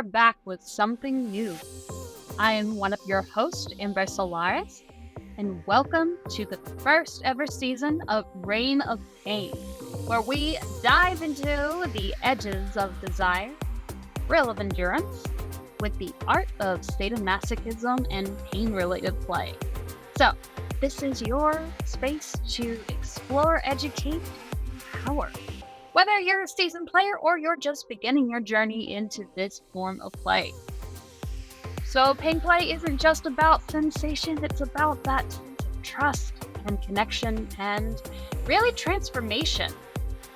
are back with something new. I am one of your hosts, Amber Solaris, and welcome to the first ever season of Reign of Pain, where we dive into the edges of desire, thrill of endurance, with the art of sadomasochism and pain-related play. So, this is your space to explore, educate, power. Whether you're a seasoned player or you're just beginning your journey into this form of play. So pain play isn't just about sensation, it's about that sense of trust and connection and really transformation.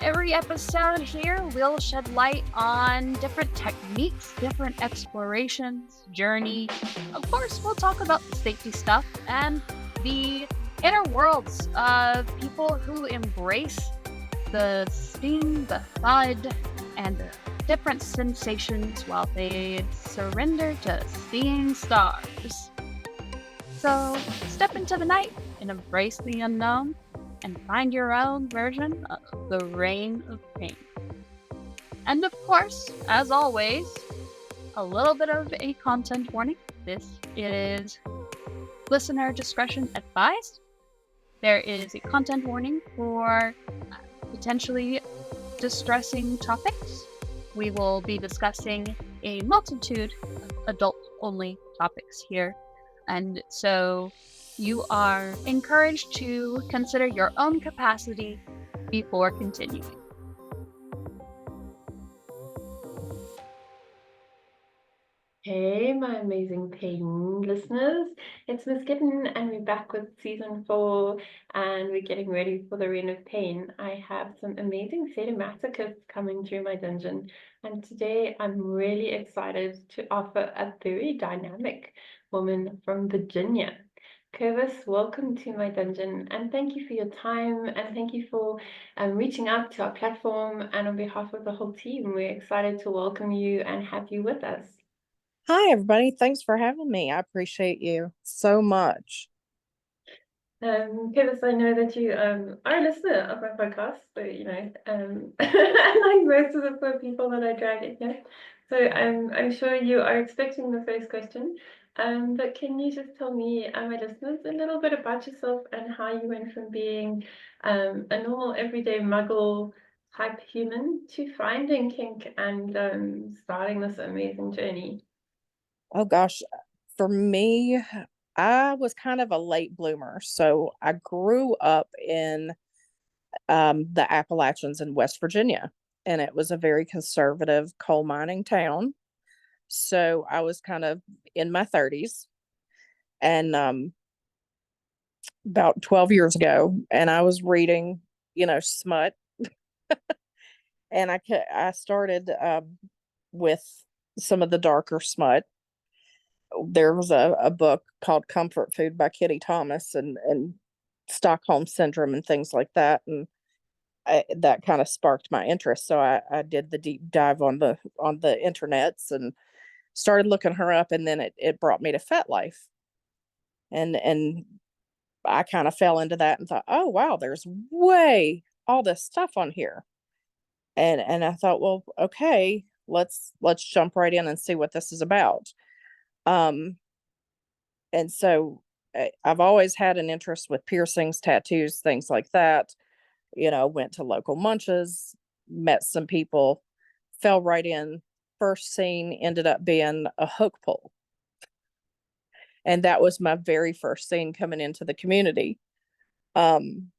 Every episode here will shed light on different techniques, different explorations, journey. Of course, we'll talk about the safety stuff and the inner worlds of people who embrace the sting, the thud, and the different sensations while they surrender to seeing stars. So step into the night and embrace the unknown and find your own version of the Reign of Pain. And of course, as always, a little bit of a content warning. This is listener discretion advised. There is a content warning for potentially distressing topics. We will be discussing a multitude of adult-only topics here, and so you are encouraged to consider your own capacity before continuing. Hey, my amazing pain listeners. It's Miss Kitten, and we're back with season 4, and we're getting ready for the Reign of Pain. I have some amazing sadomasochists coming through my dungeon, and today I'm really excited to offer a very dynamic woman from Virginia. Curvis, welcome to my dungeon, and thank you for your time, and thank you for reaching out to our platform. And on behalf of the whole team, we're excited to welcome you and have you with us. Hi, everybody. Thanks for having me. I appreciate you so much. Curtis, I know that you are a listener of my podcast, so like most of the poor people that I drag in here. So I'm sure you are expecting the first question. But can you just tell me and my listeners a little bit about yourself and how you went from being a normal everyday muggle type human to finding kink and starting this amazing journey? Oh gosh, for me, I was kind of a late bloomer. So I grew up in the Appalachians in West Virginia, and it was a very conservative coal mining town. So I was kind of in my 30s, and about 12 years ago, and I was reading, smut, and I started with some of the darker smut. There was a book called Comfort Food by Kitty Thomas and Stockholm Syndrome and things like that. And that kind of sparked my interest. So I did the deep dive on the internets and started looking her up. And then it brought me to FetLife. And I kind of fell into that and thought, oh, wow, there's way all this stuff on here. And I thought, well, okay, let's jump right in and see what this is about. And so I've always had an interest with piercings, tattoos, things like that. Went to local munches, met some people, fell right in. First scene ended up being a hook pull. And that was my very first scene coming into the community. And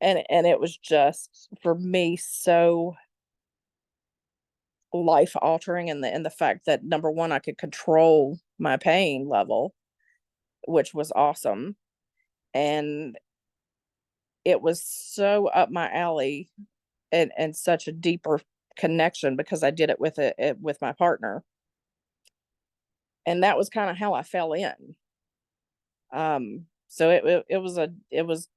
it was just, for me, so life altering in the fact that, number one, I could control my pain level, which was awesome. And it was so up my alley and such a deeper connection because I did it with my partner. And that was kind of how I fell in. So it was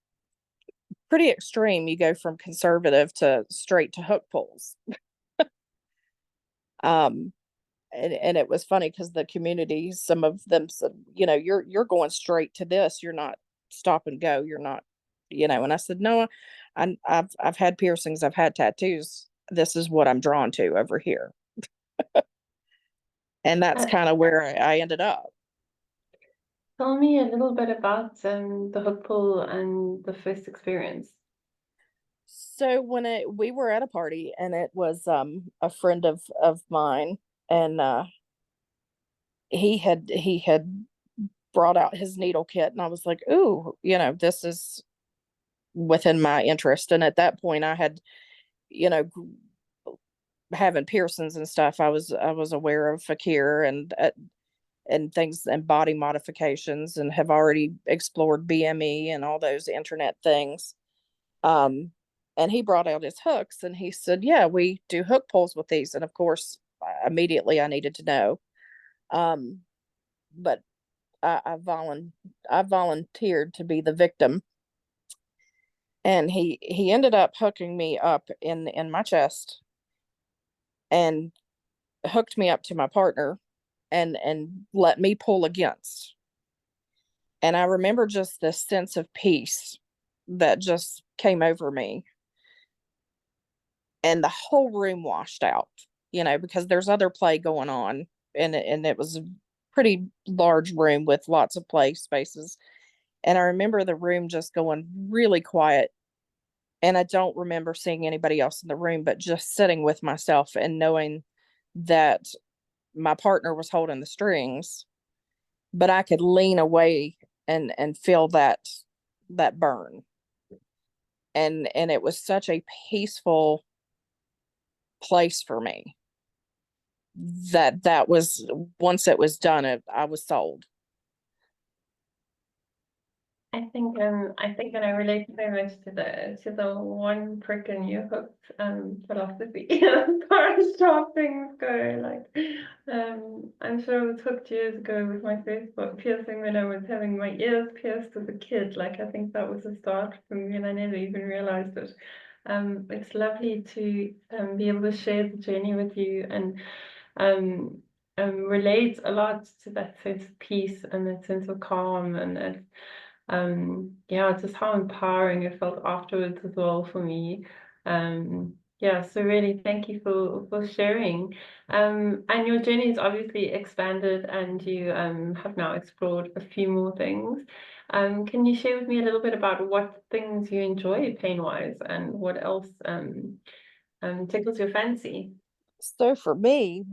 pretty extreme. You go from conservative to straight to hook pulls. And it was funny because the community, some of them said, you're going straight to this. You're not stop and go. You're not, and I said, no, I've had piercings. I've had tattoos. This is what I'm drawn to over here. And that's kind of where I ended up. Tell me a little bit about the hook pull and the first experience. So when we were at a party, and it was a friend of mine, and he had brought out his needle kit, and I was like, ooh, this is within my interest. And at that point I had, you know having piercings and stuff, I was aware of fakir and things and body modifications, and have already explored BME and all those internet things. Um, and he brought out his hooks, and he said, "Yeah, we do hook pulls with these." And of course, immediately I needed to know. Um, but I volunteered to be the victim, and he ended up hooking me up in my chest, and hooked me up to my partner, and let me pull against. And I remember just this sense of peace that just came over me, and the whole room washed out, because there's other play going on, and it was a pretty large room with lots of play spaces. And I remember the room just going really quiet, and I don't remember seeing anybody else in the room, but just sitting with myself and knowing that my partner was holding the strings, but I could lean away and feel that burn. And it was such a peaceful place for me, that was, once it was done, I was sold. I think and I relate very much to the one prick in your hooked philosophy as far as sharp things go. Like I'm sure I was hooked years ago with my first piercing when I was having my ears pierced as a kid. Like I think that was a start for me, and I never even realized it. It's lovely to be able to share the journey with you, and um relate a lot to that sense of peace and that sense of calm, and that yeah, just how empowering it felt afterwards as well for me. Yeah, so really thank you for sharing. And your journey is obviously expanded, and you have now explored a few more things. Can you share with me a little bit about what things you enjoy pain-wise, and what else tickles your fancy? So for me,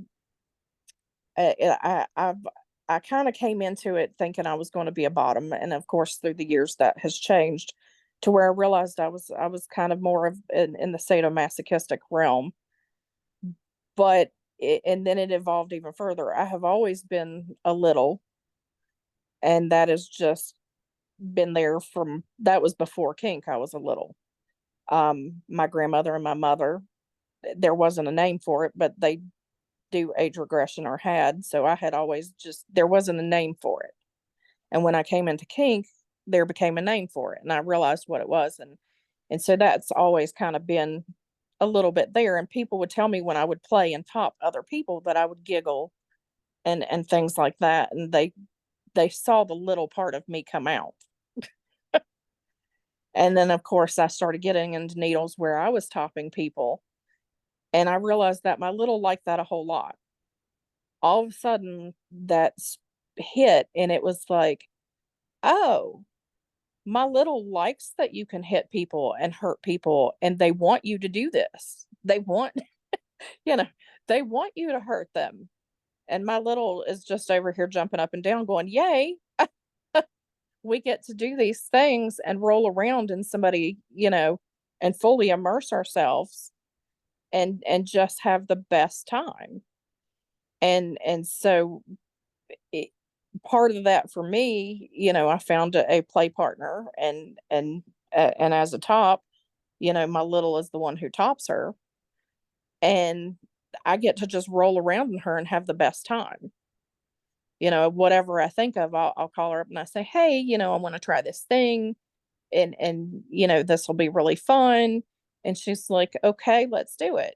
I kind of came into it thinking I was going to be a bottom, and of course through the years that has changed to where I realized I was kind of more of in the sadomasochistic realm. But and then it evolved even further. I have always been a little, and that has just been there from, that was before kink. I was a little. My grandmother and my mother, there wasn't a name for it, but they do age regression, or had. So I had always just, there wasn't a name for it. And when I came into kink, there became a name for it, and I realized what it was. And so that's always kind of been a little bit there. And people would tell me when I would play and top other people that I would giggle and things like that. And they saw the little part of me come out. And then of course I started getting into needles where I was topping people, and I realized that my little liked that a whole lot. All of a sudden that's hit, and it was like, oh, my little likes that you can hit people and hurt people, and they want you to do this. They want, you know, they want you to hurt them. And my little is just over here jumping up and down going, yay, we get to do these things and roll around in somebody, and fully immerse ourselves and just have the best time. And so it, part of that for me, I found a play partner, and as a top, my little is the one who tops her, and I get to just roll around in her and have the best time. Whatever I think of, I'll call her up and I say, hey, I want to try this thing, and this will be really fun. And she's like, okay, let's do it.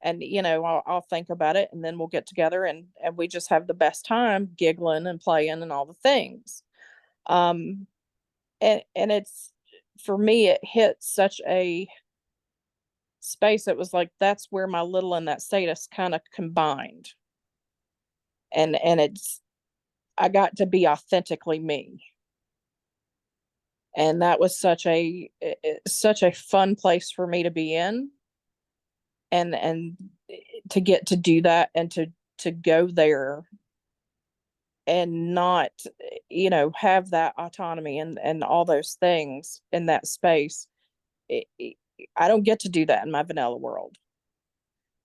And I'll think about it, and then we'll get together, and we just have the best time giggling and playing and all the things. um and it's, for me, it hit such a space. It was like that's where my little and that sadist kind of combined. and I got to be authentically me. And that was such a fun place for me to be in, and to get to do that, and to go there and not, have that autonomy and all those things in that space. I don't get to do that in my vanilla world.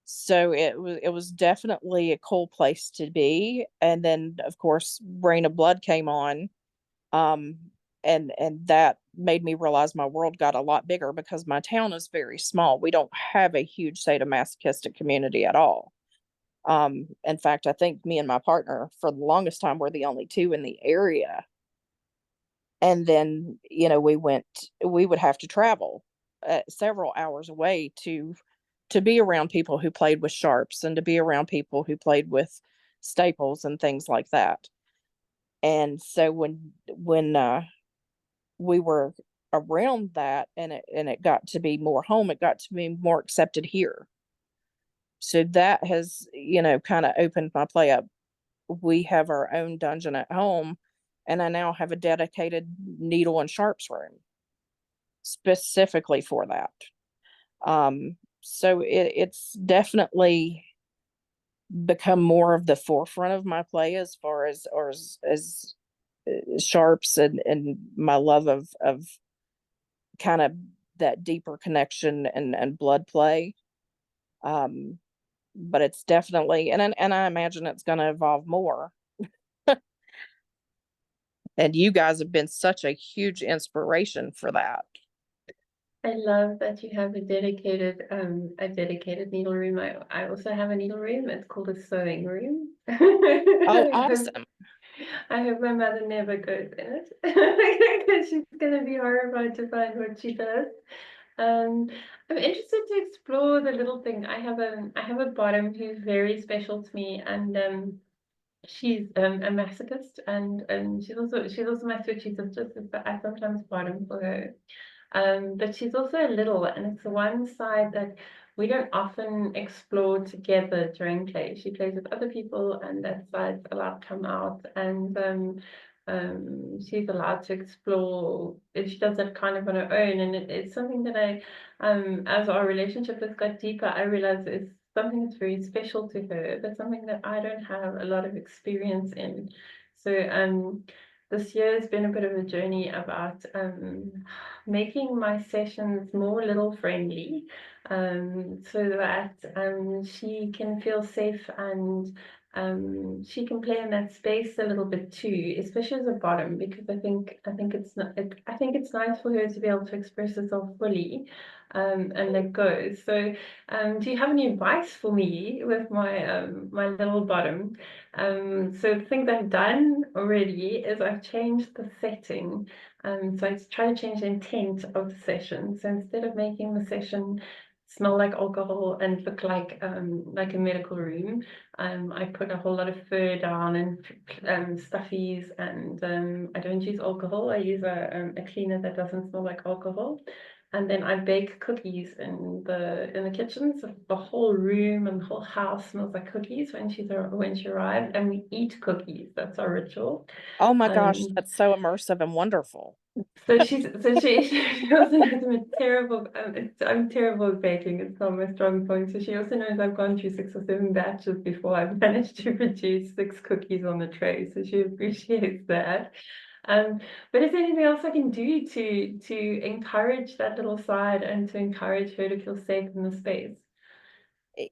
So it was definitely a cool place to be. And then of course Rain of Blood came on, um and that made me realize my world got a lot bigger, because my town is very small. We don't have a huge sadomasochistic community at all. In fact, I think me and my partner for the longest time were the only two in the area. And then, we would have to travel several hours away to be around people who played with sharps, and to be around people who played with staples and things like that. And so when we were around that, and it got to be more home, it got to be more accepted here. So that has, kind of opened my play up. We have our own dungeon at home, and I now have a dedicated needle and sharps room specifically for that. So it's definitely become more of the forefront of my play, as far as sharps, and my love of kind of that deeper connection and blood play. But it's definitely, and I imagine it's going to evolve more. And you guys have been such a huge inspiration for that. I love that you have a dedicated needle room. I also have a needle room. It's called a sewing room. Oh, I hope awesome. I hope my mother never goes in it, because she's gonna be horrified to find what she does. I'm interested to explore the little thing. I have a bottom who's very special to me, and she's a masochist, and she's also my switchy sister, so I sometimes bottom for her. But she's also a little, and it's the one side that we don't often explore together during play. She plays with other people, and that side's allowed to come out, and she's allowed to explore. She does that kind of on her own, and it's something that as our relationship has got deeper, I realize it's something that's very special to her, but something that I don't have a lot of experience in. So this year has been a bit of a journey about making my sessions more little friendly, so that she can feel safe, and she can play in that space a little bit too, especially as a bottom, because I think it's nice for her to be able to express herself fully, and let go. So, do you have any advice for me with my little bottom? So the thing that I've done already is I've changed the setting. So I try to change the intent of the session. So instead of making the session smell like alcohol and look like a medical room, I put a whole lot of fur down, and stuffies, and I don't use alcohol. I use a cleaner that doesn't smell like alcohol. And then I bake cookies in the kitchen, so the whole room and the whole house smells like cookies when she arrives, and we eat cookies. That's our ritual. Oh my gosh, Um, that's so immersive and wonderful. she also knows I'm terrible at baking. It's not my strong point. So she also knows I've gone through 6 or 7 batches before I've managed to produce 6 cookies on the tray. So she appreciates that. Um, but is there anything else I can do to encourage that little side, and to encourage her to feel safe in the space?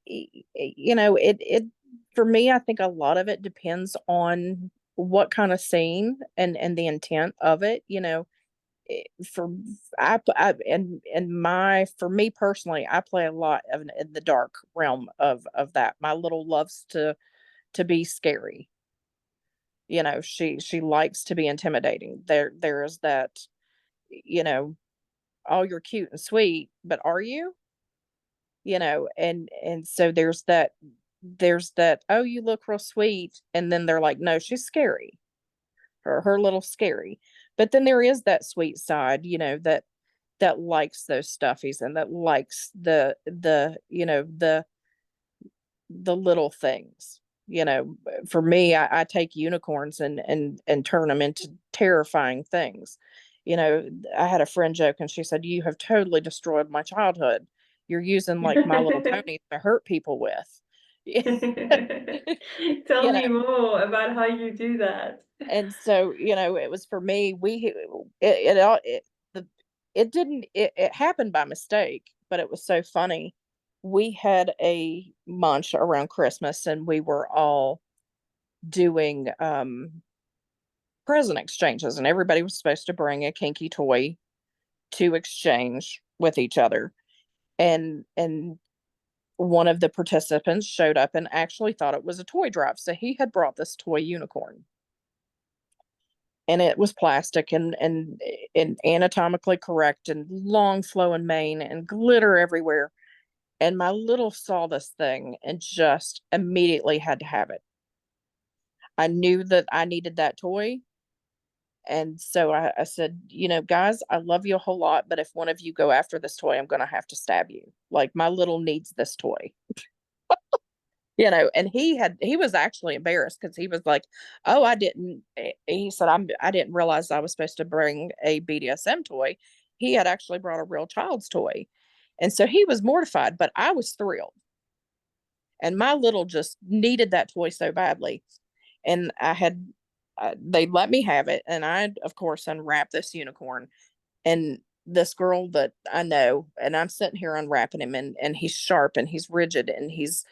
It for me, I think a lot of it depends on what kind of scene and the intent of it. For and my for me personally, I play a lot of in the dark realm of that. My little loves to be scary. She likes to be intimidating. There is that, you know oh, you're cute and sweet, but are you? And so there's that, oh, you look real sweet, and then they're like, no, she's scary. Her little scary. But then there is that sweet side, that likes those stuffies, and that likes the little things. For me, I take unicorns and turn them into terrifying things. I had a friend joke and she said, "You have totally destroyed my childhood. You're using like My Little Pony to hurt people with." Tell you me know, more about how you do that. and so, it was for me, it all, it didn't, it happened by mistake, but it was so funny. We had a munch around Christmas and we were all doing present exchanges, and everybody was supposed to bring a kinky toy to exchange with each other. And one of the participants showed up and actually thought it was a toy drive. So he had brought this toy unicorn. And it was plastic and anatomically correct and long flowing mane and glitter everywhere. And my little saw this thing and just immediately had to have it. I knew that I needed that toy. And so I said, guys, I love you a whole lot, but if one of you go after this toy, I'm going to have to stab you. Like, my little needs this toy. And he was actually embarrassed because he was like, "Oh, I didn't." He said, I didn't realize I was supposed to bring a BDSM toy." He had actually brought a real child's toy. And so he was mortified, but I was thrilled. And my little just needed that toy so badly. And they let me have it. And I, of course, unwrapped this unicorn. And this girl that I know, and I'm sitting here unwrapping him, and he's sharp and he's rigid and he's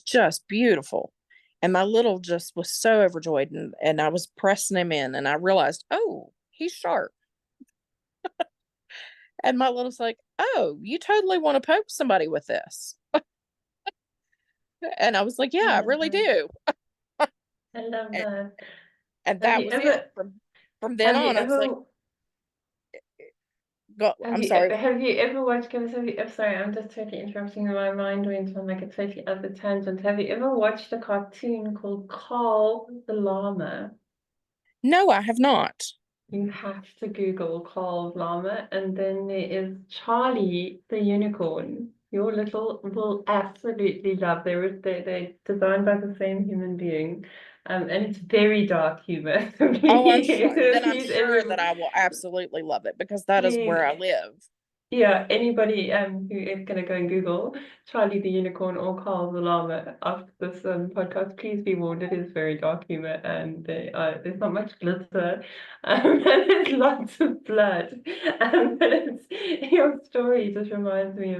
just beautiful. And my little just was so overjoyed, and I was pressing him in and I realized, oh, he's sharp. And my little's like, "Oh, you totally want to poke somebody with this." And I was like, I "Yeah, I love really that. do." I love And, that. and Have that you was it. ever From then have you on, I was like, ever I'm sorry. have you ever watched Curvis? Sorry, I'm just totally interrupting. My mind went on like a totally other tangent. Have you ever watched a cartoon called Carl the Llama? No, I have not. You have to Google Carl Llama, and then there is Charlie the Unicorn. Your little will absolutely love. They're designed by the same human being, and it's very dark humor. So Oh, I'm sure. Then I'm please, sure that I will absolutely love it because that is where I please, live. yeah, anybody who is gonna go and Google Charlie the Unicorn or Carl the Llama after this podcast, please be warned, it is very dark humor and there's not much glitter and there's lots of blood. But your story just reminds me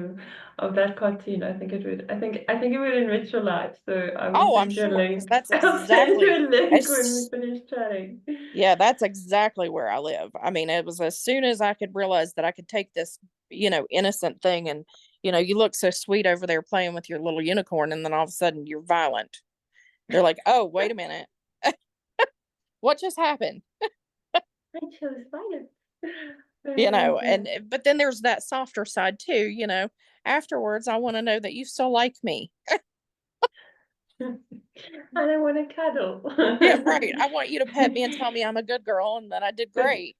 of that cartoon. I think it would enrich your life. So I will Oh, I'm send you a sure, because link. that's I'll send you exactly a link when we as finish chatting. yeah, that's exactly where I live. I mean, it was as soon as I could realize that I could take this, innocent thing, and you look so sweet over there playing with your little unicorn, and then all of a sudden you're violent. They're like, "Oh, wait a minute. What just happened?" I chose violence. Very And amazing. but then there's that softer side too. Afterwards, I want to know that you still like me. And I want to cuddle. Yeah, right. I want you to pet me and tell me I'm a good girl and that I did But great.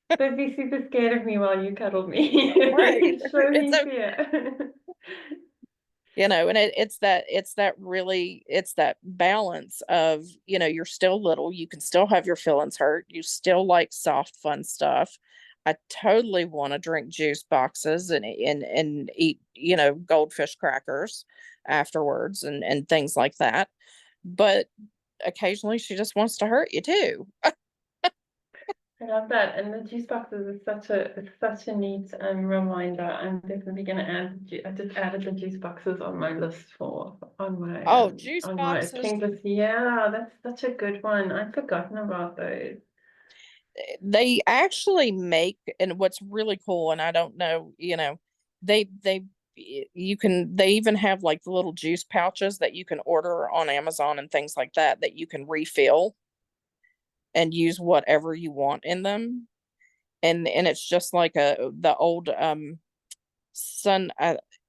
but be super scared of me while you cuddle me. Right. Show It's me okay. fear. And it's that balance of, you're still little, you can still have your feelings hurt, you still like soft, fun stuff. I totally want to drink juice boxes and eat, goldfish crackers afterwards and things like that. But occasionally she just wants to hurt you too. I love that. And the juice boxes is such a neat reminder. I'm definitely gonna I just added the juice boxes on my list Oh, juice on my boxes. thing list. Yeah, that's such a good one. I'd forgotten about those. They actually make, and what's really cool, and I don't know, they they even have like the little juice pouches that you can order on Amazon and things like that you can refill and use whatever you want in them. And it's just like the old sun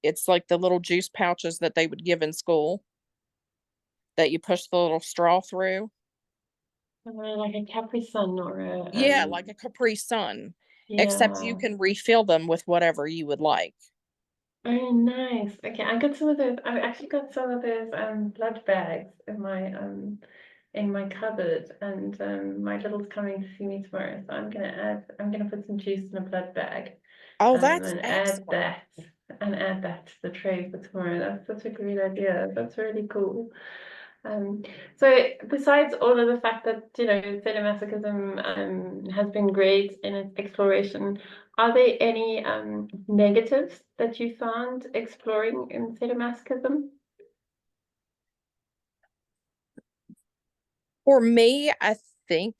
it's like the little juice pouches that they would give in school that you push the little straw through. Like a Capri Sun or a Yeah, like a Capri Sun, except you yeah. can refill them with whatever you would like. Very nice. Okay, I got some of those. I've actually got some of those blood bags in my cupboard, and my little's coming to see me tomorrow, so I'm gonna put some juice in a blood bag, Oh, that's and excellent. add that to the tray for tomorrow. That's such a great idea. That's really cool. Um, so besides all of the fact that, sadomasochism has been great in its exploration, are there any negatives that you found exploring in sadomasochism? For me, I think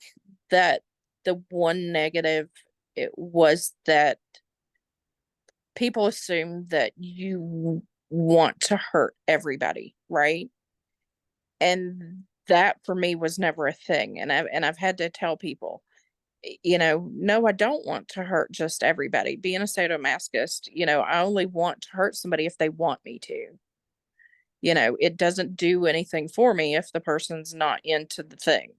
that the one negative it was that people assume that you want to hurt everybody, right? And that for me was never a thing. And I've had to tell people, no, I don't want to hurt just everybody. Being a sadomasochist, I only want to hurt somebody if they want me to. It doesn't do anything for me if the person's not into the thing.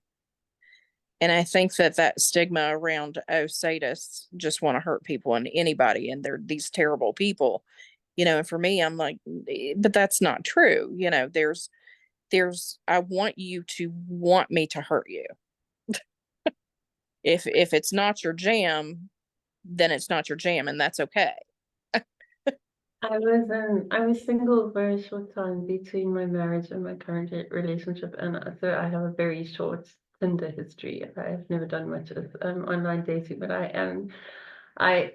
And I think that that stigma around, oh, sadists just want to hurt people and anybody, and they're these terrible people, and for me, I'm like, but that's not true. I want you to want me to hurt you. If it's not your jam, then it's not your jam, and that's okay. I was single for a short time between my marriage and my current relationship, and so I have a very short Tinder history. I've never done much of online dating, but I I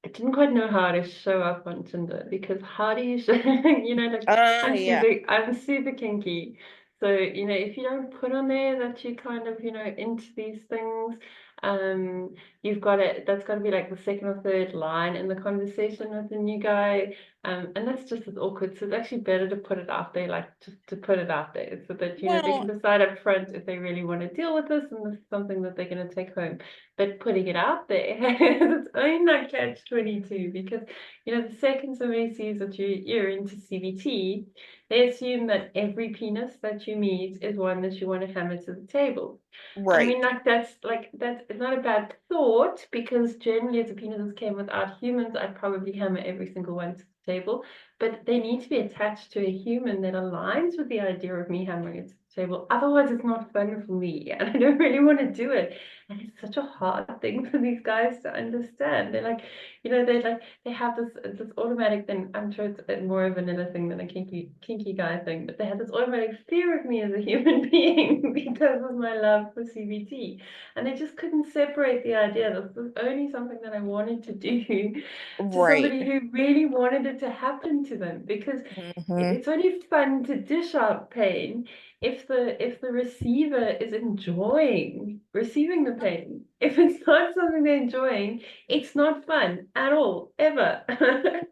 didn't quite know how to show up on Tinder, because how do you show, like Yeah. I'm super kinky. So, if you don't put on there that you kind of, into these things, um, that's got to be like the second or third line in the conversation with the new guy. And that's just as awkward. So it's actually better to put it out there, like just to put it out there so that, they can Well, decide up front if they really want to deal with this and this is something that they're going to take home. But putting it out there, it's only like catch-22, because the second somebody sees that you're into CBT, they assume that every penis that you meet is one that you want to hammer to the table. And I right, mean, that's it's not a bad thought, because generally, if the penises came without humans, I'd probably hammer every single one to the table. But they need to be attached to a human that aligns with the idea of me hammering it to the table. Otherwise, it's not fun for me, and I don't really want to do it. And it's such a hard thing for these guys to understand. They're like, they have this automatic thing. I'm sure it's more a vanilla thing than a kinky guy thing, but they have this automatic fear of me as a human being because of my love for CBT. And they just couldn't separate the idea that this was only something that I wanted to do to right. somebody who really wanted it to happen to them, because Hmm. it's only fun to dish out pain if the receiver is enjoying receiving the pain. If it's not something they're enjoying, it's not fun at all, ever.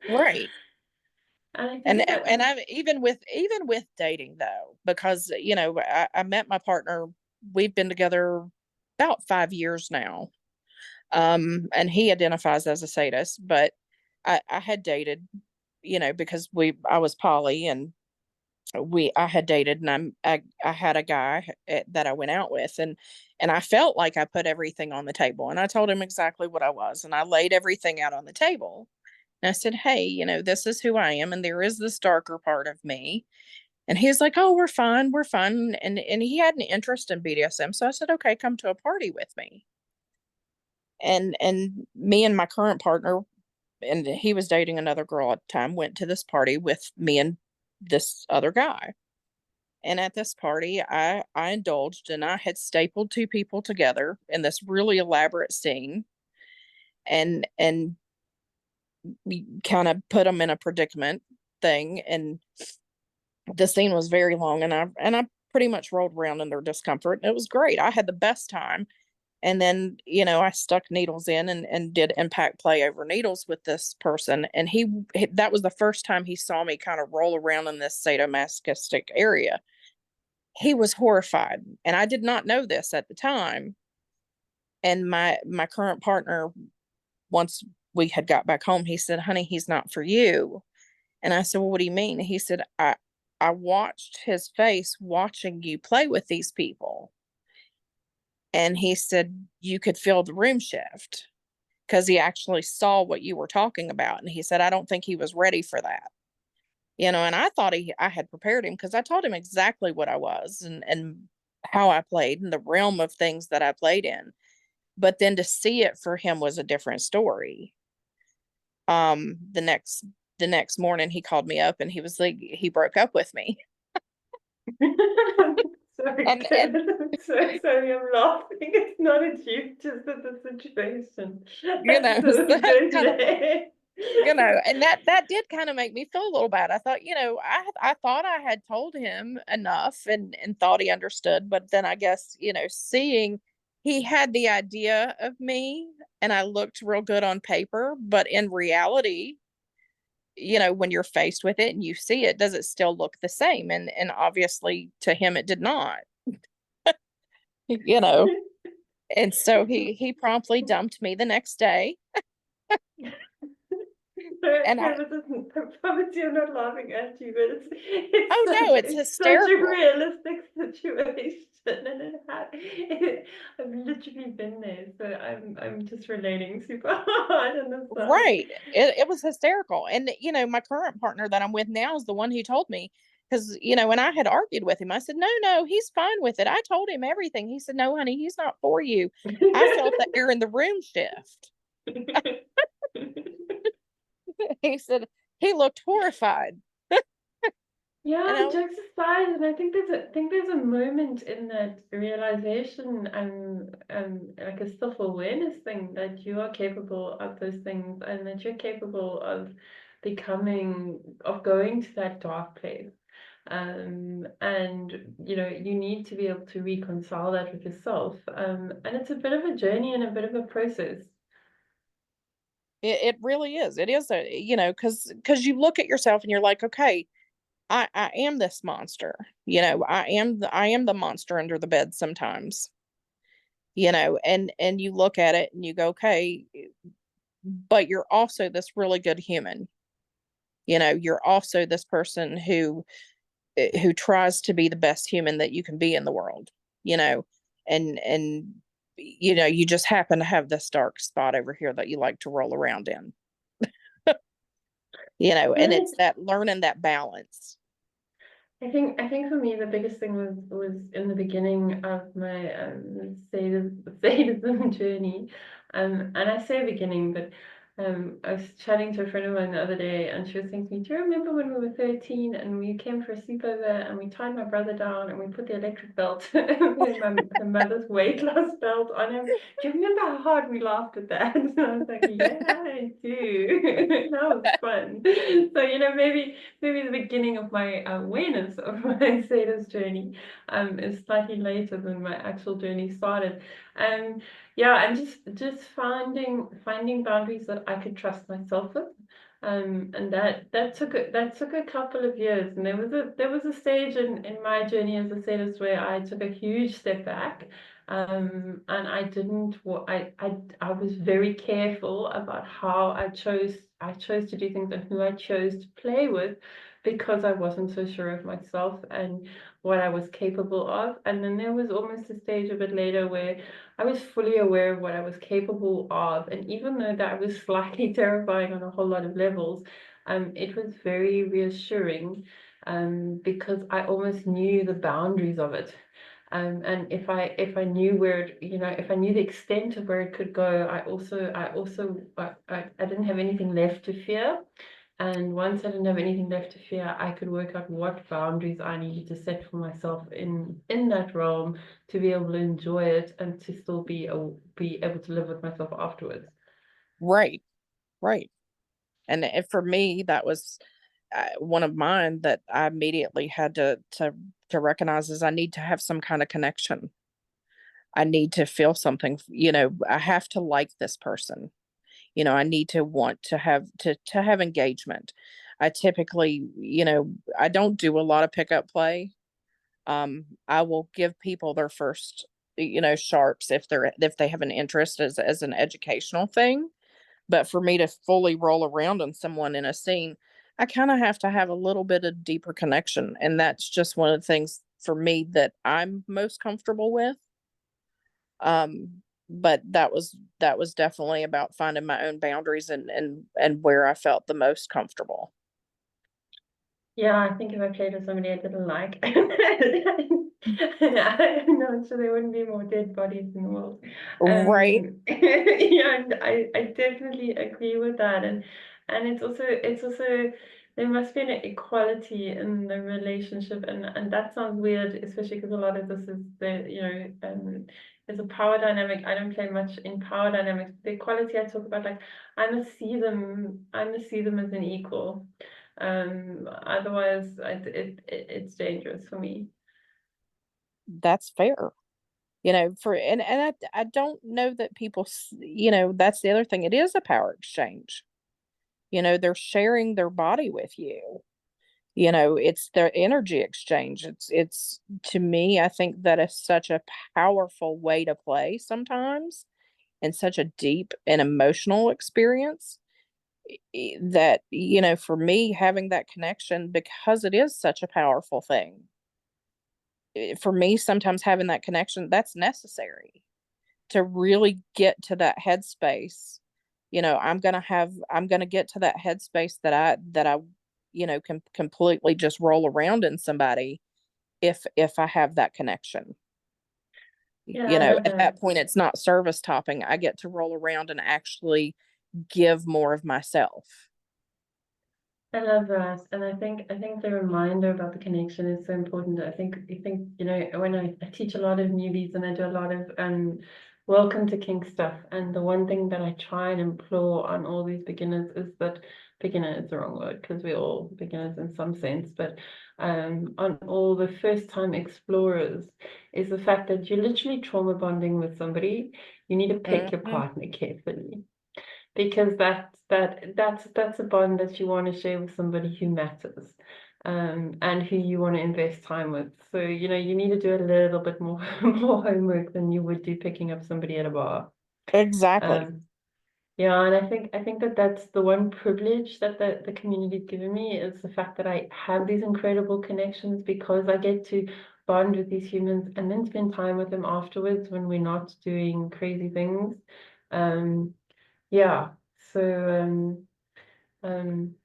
Right. And I And think that, and I even with dating though, because I met my partner. We've been together about 5 years now. And he identifies as a sadist, but I had dated, because I was poly, and I had dated, and I had a guy that I went out with, and I felt like I put everything on the table, and I told him exactly what I was, and I laid everything out on the table. And I said, hey, this is who I am, and there is this darker part of me. And he's like, oh, we're fine. And he had an interest in BDSM. So I said, okay, come to a party with me. And me and my current partner, and he was dating another girl at the time, went to this party with me and this other guy. And at this party, I indulged, and I had stapled two people together in this really elaborate scene, and we kind of put them in a predicament thing. And the scene was very long, and I pretty much rolled around in their discomfort. It was great. I had the best time. And then, I stuck needles in, and did impact play over needles with this person. And that was the first time he saw me kind of roll around in this sadomasochistic area. He was horrified. And I did not know this at the time. And my current partner, once we had got back home, he said, honey, he's not for you. And I said, well, what do you mean? He said, I watched his face watching you play with these people. And he said, you could feel the room shift. because he actually saw what you were talking about. And he said, I don't think he was ready for that. And I thought I had prepared him because I told him exactly what I was and how I played and the realm of things that I played in. But then to see it for him was a different story. The next morning he called me up and he was like, he broke up with me. Sorry, and Kevin. I'm so sorry. I'm laughing. It's not at you, just at the situation. so So that good kind of, there. and that did kind of make me feel a little bad. I thought, I thought I had told him enough and thought he understood, but then I guess, seeing he had the idea of me and I looked real good on paper, but in reality, when you're faced with it and you see it, does it still look the same? And obviously to him it did not, you know. And so he promptly dumped me the next day. And I, Curvis isn't, I promise you're not laughing at you, but it's oh no, such it's it's such a hysterical. realistic situation, and I've literally been there, so I'm just relating super hard on the side. Right. It was hysterical. And my current partner that I'm with now is the one who told me, because when I had argued with him, I said, no, he's fine with it. I told him everything. He said, no, honey, he's not for you. I felt the air in the room shift. He said he looked horrified. And Yeah, I, jokes aside, and I think there's a moment in that realization and like a self-awareness thing that you are capable of those things and that you're capable of going to that dark place. And you need to be able to reconcile that with yourself. And it's a bit of a journey and a bit of a process. it really is. It is because you look at yourself and you're like, okay, I am this monster. I am the monster under the bed sometimes. And you look at it and you go, okay, but you're also this really good human. You're also this person who tries to be the best human that you can be in the world. you know and you just happen to have this dark spot over here that you like to roll around in. And Right. it's that learning that balance. I think for me the biggest thing was in the beginning of my sadism journey, and I say beginning, but I was chatting to a friend of mine the other day, and she was saying to me, "Do you remember when we were 13 and we came for a sleepover and we tied my brother down and we put the electric belt, her mother's weight loss belt on him? Do you remember how hard we laughed at that?" And I was like, "Yeah, I do. That was fun." So maybe the beginning of my awareness of my sadist journey is slightly later than my actual journey started. And yeah, and just finding boundaries that I could trust myself with. And that took a couple of years, and there was a stage in my journey as a sadist where I took a huge step back, and I was very careful about how I chose to do things and who I chose to play with, because I wasn't so sure of myself and what I was capable of. And then there was almost a stage a bit later where I was fully aware of what I was capable of. And even though that was slightly terrifying on a whole lot of levels, it was very reassuring, because I almost knew the boundaries of it. And if I knew where it, if I knew the extent of where it could go, I didn't have anything left to fear. And once I didn't have anything left to fear, I could work out what boundaries I needed to set for myself in that realm to be able to enjoy it and to still be able to live with myself afterwards. Right. Right. And for me that was one of mine that I immediately had to recognize is I need to have some kind of connection. I need to feel something. I have to like this person. I need to want to have engagement. I typically, I don't do a lot of pickup play. I will give people their first, sharps if they have an interest as an educational thing. But for me to fully roll around on someone in a scene, I kind of have to have a little bit of deeper connection. And that's just one of the things for me that I'm most comfortable with. Um, but that was definitely about finding my own boundaries and where I felt the most comfortable. Yeah, I think if I played with somebody I didn't like, I'm not sure there wouldn't be more dead bodies in the world. Right. Yeah, and I definitely agree with that, and it's also there must be an equality in the relationship, and that sounds weird, especially because a lot of this is there's a power dynamic. I don't play much in power dynamics. The equality I talk about, like I must see them as an equal. Otherwise, it's dangerous for me. That's fair. You know, for and I don't know that people you know, that's the other thing. It is a power exchange. You know, they're sharing their body with you. You know, it's their energy exchange. It's to me, I think that is such a powerful way to play sometimes, and such a deep and emotional experience, that, you know, for me, having that connection, because it is such a powerful thing, for me, sometimes having that connection, that's necessary to really get to that headspace. You know, I'm gonna get to that headspace that I, you know, can completely just roll around in somebody if I have that connection. Yeah, You I know, love at that. that point it's not service topping. I get to roll around and actually give more of myself. I love that, and I think the reminder about the connection is so important. I think when I teach a lot of newbies and I do a lot of welcome to kink stuff, and the one thing that I try and implore on all these beginners is that beginner is the wrong word because we're all beginners in some sense, but on all the first time explorers is the fact that you're literally trauma bonding with somebody. You need to pick your Mhm. partner carefully because that's a bond that you want to share with somebody who matters, and who you want to invest time with. So you need to do a little bit more more homework than you would do picking up somebody at a bar. Exactly. Um, yeah, and I think that that's the one privilege that the community's given me is the fact that I have these incredible connections because I get to bond with these humans and then spend time with them afterwards when we're not doing crazy things. Um, yeah, so um,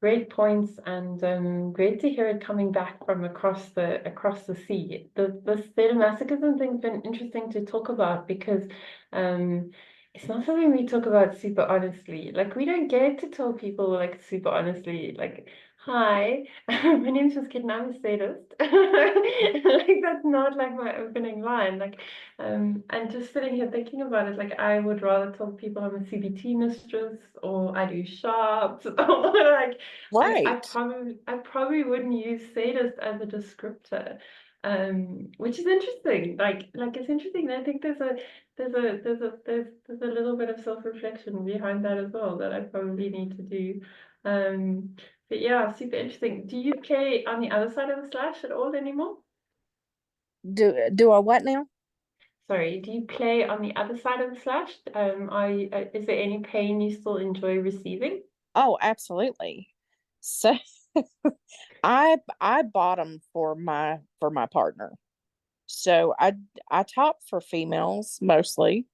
great points, and great to hear it coming back from across the sea. The sadomasochism thing's been interesting to talk about because um, it's not something we talk about super honestly. Like we don't get to tell people like super honestly, like, hi, my name's just Kitten, I'm a sadist. Like that's not like my opening line. Like and just sitting here thinking about it, like I would rather tell people I'm a CBT mistress or I do sharps or like Right. I probably wouldn't use sadist as a descriptor, which is interesting. Like it's interesting. I think there's a little bit of self-reflection behind that as well that I probably need to do. But yeah, super interesting. Do you play on the other side of the slash at all anymore? Do I what now? Sorry, do you play on the other side of the slash? Is there any pain you still enjoy receiving? Oh, absolutely. So I bottom for my partner. So I top for females mostly.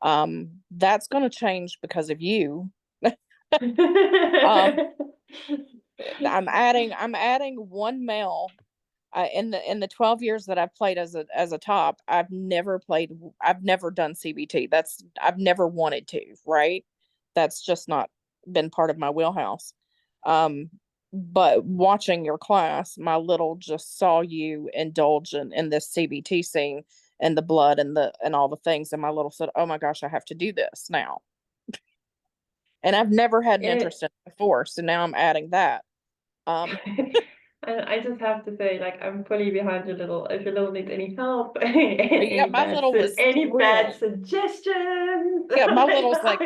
That's going to change because of you. Um, I'm adding one male. In the 12 years that I've played as a top, I've never done CBT. I've never wanted to, right? That's just not been part of my wheelhouse. Um, but watching your class, my little just saw you indulge in this CBT scene and the blood and all the things, and my little said, "Oh my gosh, I have to do this now." And I've never had an It, interest in it before, so now I'm adding that. Um, and I just have to say, like, I'm fully behind your little. If your little needs any help, yeah, my little was any bad thrilled. suggestions, Yeah, my like, little's like,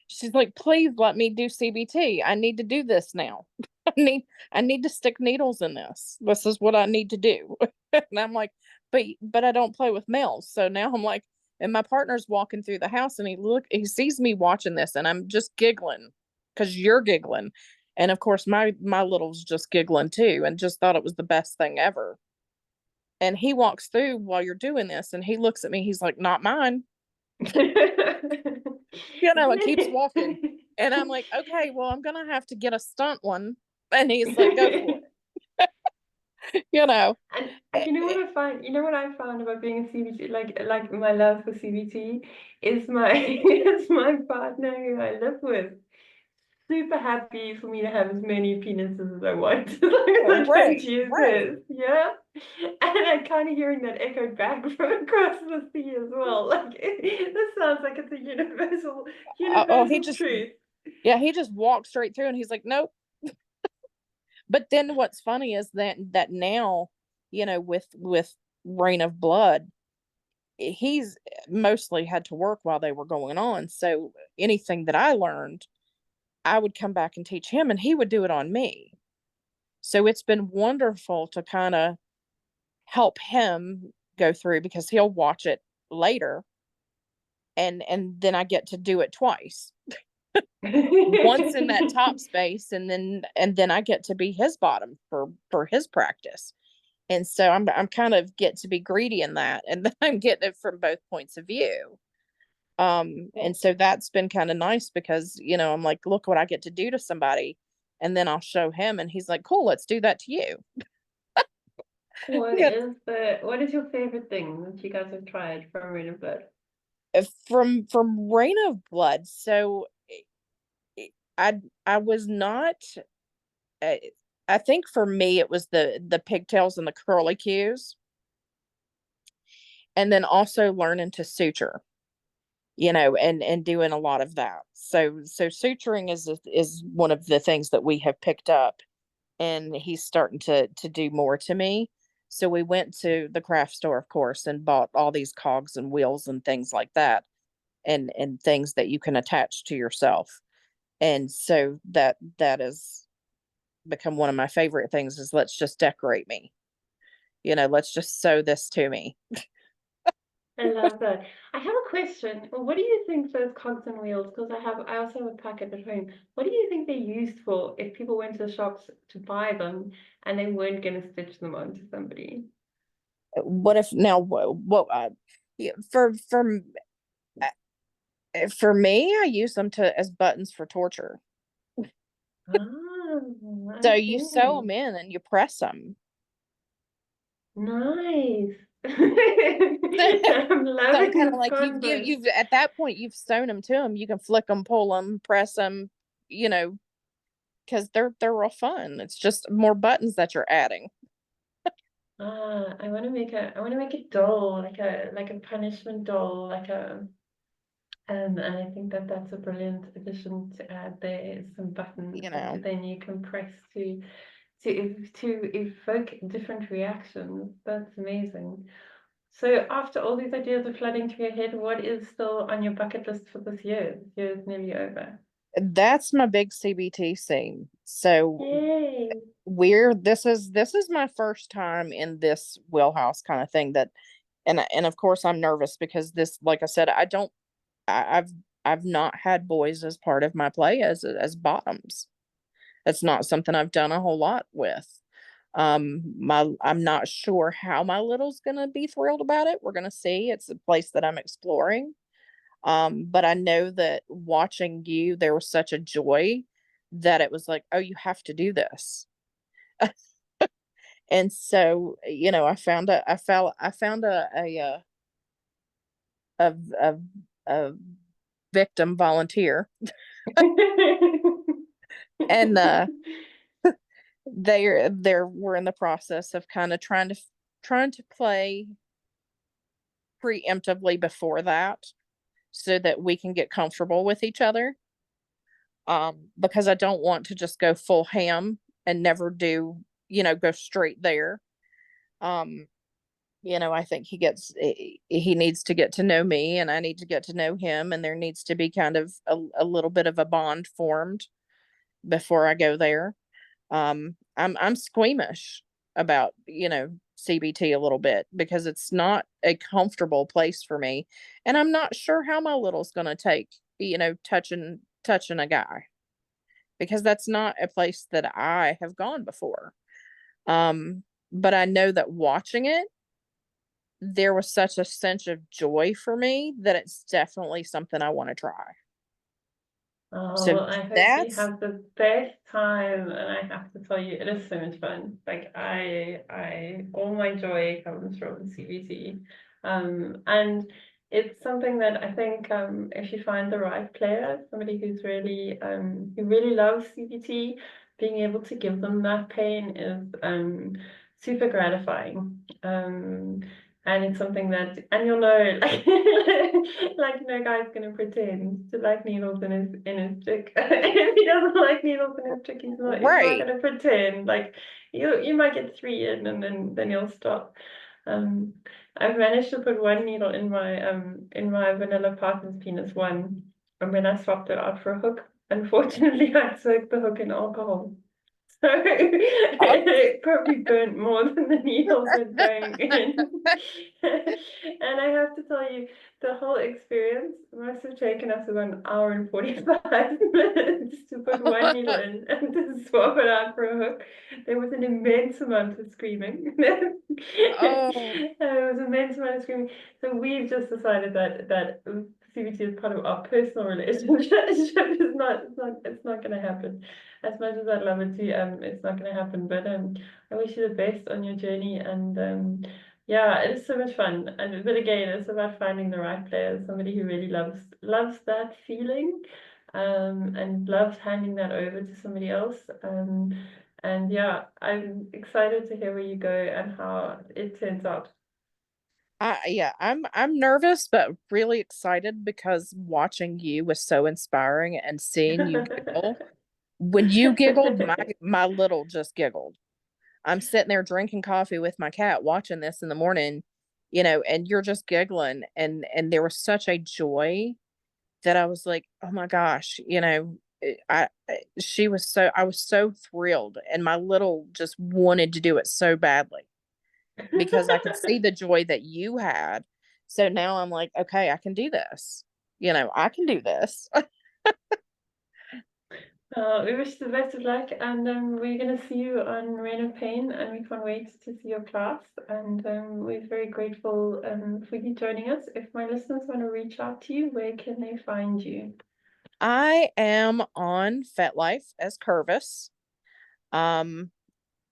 she's like, please let me do CBT. I need to do this now. I need I need to stick needles in this. This is what I need to do. And I'm like, but I don't play with males. So now I'm like, and my partner's walking through the house and he sees me watching this and I'm just giggling because you're giggling. And of course my little's just giggling too and just thought it was the best thing ever. And he walks through while you're doing this and he looks at me, he's like, not mine. It keeps walking. And I'm like, okay, well, I'm gonna have to get a stunt one. And he's like, go for it. And you know what I find? You know what I found about being a CBT, like my love for CBT, is my is my partner who I live with super happy for me to have as many penises as I want, as long as I don't use this. Yeah. And I'm kind of hearing that echoed back from across the sea as well. Like this sounds like it's a universal truth. Yeah, he just walked straight through and he's like, nope. But then what's funny is that now, with Rain of Blood, he's mostly had to work while they were going on. So anything that I learned, I would come back and teach him and he would do it on me. So it's been wonderful to kind of help him go through because he'll watch it later and then I get to do it twice. Once in that top space and then I get to be his bottom for his practice. And so I'm kind of get to be greedy in that, and then I'm getting it from both points of view. And so that's been kind of nice because I'm like, look what I get to do to somebody, and then I'll show him, and he's like, cool, let's do that to you. What is your favorite thing that you guys have tried from Rain of Blood? From Rain of Blood, so I was not. I think for me it was the pigtails and the curly cues, and then also learning to suture, and doing a lot of that. So suturing is one of the things that we have picked up, and he's starting to do more to me. So we went to the craft store, of course, and bought all these cogs and wheels and things like that, and things that you can attach to yourself. And so that has become one of my favorite things is let's just decorate me. Let's just sew this to me. I love that. I have a question. What do you think those cogs and wheels? Because I also have a packet at home. What do you think they're used for if people went to the shops to buy them and they weren't going to stitch them onto somebody? What if now? What? Yeah, for me, I use them as buttons for torture. So you sew them in and you press them. Nice. I'm So loving kind of this like concept. you've at that point you've sewn them to them. You can flick them, pull them, press them. Because they're real fun. It's just more buttons that you're adding. I want to make a doll, like a punishment doll, and I think that that's a brilliant addition to add. There is some buttons that then you can press to evoke different reactions. That's amazing. So after all these ideas are flooding through your head, what is still on your bucket list for this year? This year is nearly over. That's my big CBT scene. So Yay! this is my first time in this wheelhouse kind of thing and of course I'm nervous because this, like I said, I've not had boys as part of my play as bottoms. That's not something I've done a whole lot with. I'm not sure how my little's gonna be thrilled about it. We're gonna see. It's a place that I'm exploring. But I know that watching you, there was such a joy that it was like, oh, you have to do this. And so, I found a a victim volunteer, and we're in the process of kind of trying to play preemptively before that so that we can get comfortable with each other. Because I don't want to just go full ham and never go straight there. Um, I think he needs to get to know me and I need to get to know him, and there needs to be kind of a little bit of a bond formed before I go there. I'm squeamish about, CBT a little bit because it's not a comfortable place for me. And I'm not sure how my little's gonna take, touching a guy, because that's not a place that I have gone before. But I know that watching it, there was such a sense of joy for me that it's definitely something I want to try. Oh, So well, I hope you that's have the best time, and I have to tell you, it is so much fun. Like all my joy comes from CBT, and it's something that I think, if you find the right player, somebody who's really, who really loves CBT, being able to give them that pain is super gratifying. And it's something that, and you'll know, like no guy's gonna pretend to like needles in his chick. If he doesn't like needles in his chick, he's not right. gonna pretend. Like you might get 3 in, and then he'll stop. Um, I've managed to put one needle in my vanilla partner's penis one, and when I swapped it out for a hook, unfortunately I soaked the hook in alcohol. So Oh, it probably burnt more than the needles had going in. And I have to tell you, the whole experience must have taken us about an hour and 45 minutes to put one needle in and to swap it out for a hook. There was an immense amount of screaming. oh, There was an immense amount of screaming. So we've just decided that CBT is part of our personal relationship. It's not going to happen. As much as I'd love it to, it's not going to happen. But I wish you the best on your journey, and yeah, it is so much fun. And but again, it's about finding the right player, somebody who really loves that feeling, and loves handing that over to somebody else. And yeah, I'm excited to hear where you go and how it turns out. yeah, I'm nervous but really excited because watching you was so inspiring and seeing you giggle. When you giggled, my little just giggled. I'm sitting there drinking coffee with my cat watching this in the morning, and you're just giggling, and there was such a joy that I was like, "Oh my gosh," I was so thrilled, and my little just wanted to do it so badly because I could see the joy that you had. So now I'm like, "Okay, I can do this." I can do this. We wish the best of luck, and we're going to see you on Reign of Pain, and we can't wait to see your class. And we're very grateful for you joining us. If my listeners want to reach out to you, where can they find you? I am on FetLife as Curvis. Um,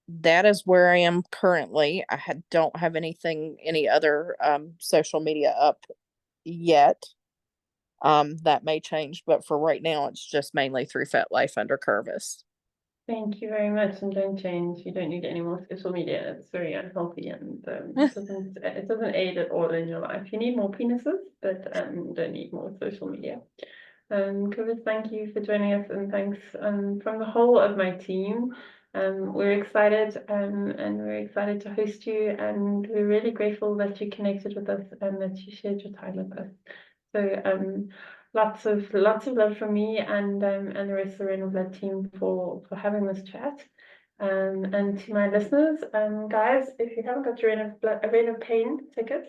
that is where I am currently. Don't have any other social media up yet. That may change, but for right now, it's just mainly through FetLife under Curvis. Thank you very much, and don't change. You don't need any more social media. It's very unhealthy, and it doesn't aid at all in your life. You need more penises, but don't need more social media. Curvis, thank you for joining us, and thanks from the whole of my team. We're excited, and we're excited to host you, and we're really grateful that you connected with us and that you shared your time with us. So lots of love from me and the rest of the Rain of Blood team for having this chat. And to my listeners, guys, if you haven't got your Rain of Pain tickets,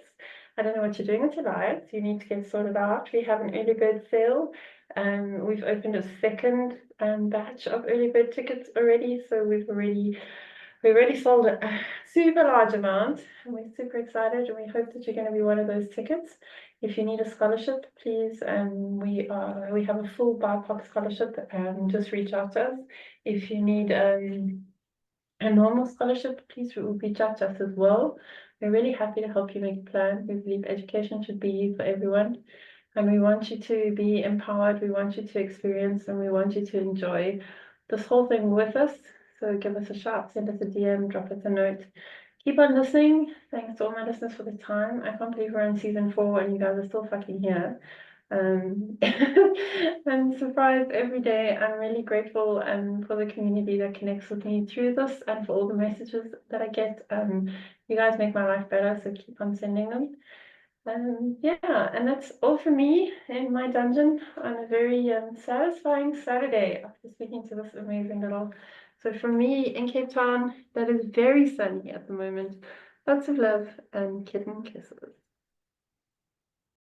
I don't know what you're doing with your lives. You need to get sorted out. We have an early bird sale. We've opened a second batch of early bird tickets already, so we already sold a super large amount, and we're super excited, and we hope that you're going to be one of those tickets. If you need a scholarship, please, we have a full BIPOC scholarship, just reach out to us. If you need a normal scholarship, please reach out to us as well. We're really happy to help you make a plan. We believe education should be for everyone, and we want you to be empowered, we want you to experience, and we want you to enjoy this whole thing with us. So give us a shout, send us a DM, drop us a note. Keep on listening. Thanks to all my listeners for the time. I can't believe we're in season 4 and you guys are still fucking here. I'm surprised every day. I'm really grateful for the community that connects with me through this and for all the messages that I get. You guys make my life better, so keep on sending them. Yeah, and that's all for me in my dungeon on a very satisfying Saturday after speaking to this amazing little. So from me in Cape Town, that is very sunny at the moment. Lots of love and kitten kisses.